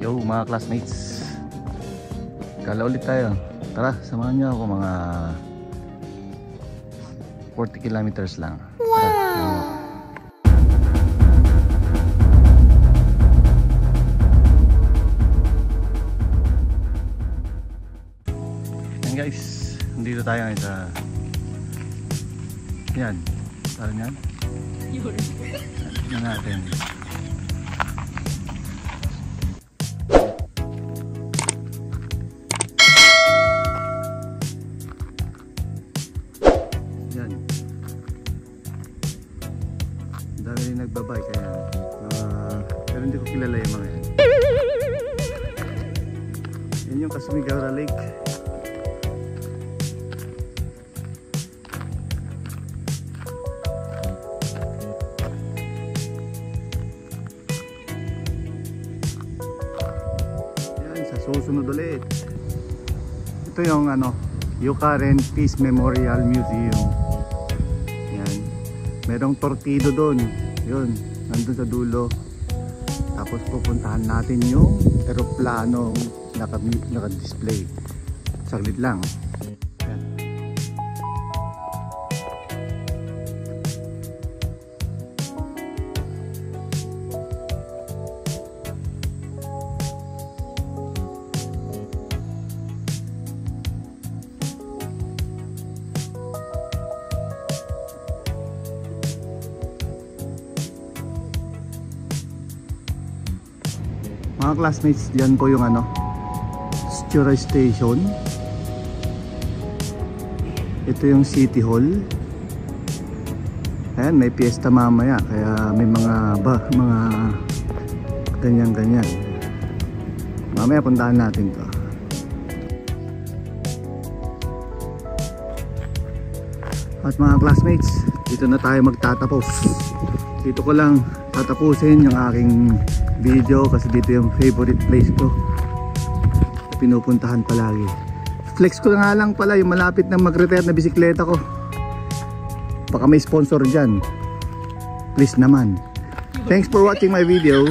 Yo mga classmates, kala ulit tayo. Tara, samahan niyo ako, mga 40 kilometers lang. Tara. Yan guys, nandito tayo ngayon sa yan, saan yan? Yan natin. Yan. Dami rin nagbabay kaya pero hindi ko kilala yung mga yan. Yan yung Casumigara Lake. Susunod ulit. Ito yung Eucaren Peace Memorial Museum. Yan. Merong torpedo doon. Yun, nandun sa dulo. Tapos pupuntahan natin yung eroplano naka-display. Saglit lang. Yan. Mga classmates, diyan po yung Stura Station. Ito yung City Hall. Ayan, may piyesta mamaya kaya may mga ganyan-ganyan. Mamaya puntahan natin to. At mga classmates, dito na tayo magtatapos. Dito ko lang tatapusin yung aking video kasi dito yung favorite place ko, pinupuntahan palagi. Flex ko nga lang pala yung malapit na mag-retire na bisikleta ko. Baka may sponsor dyan, please naman. Thanks for watching my video.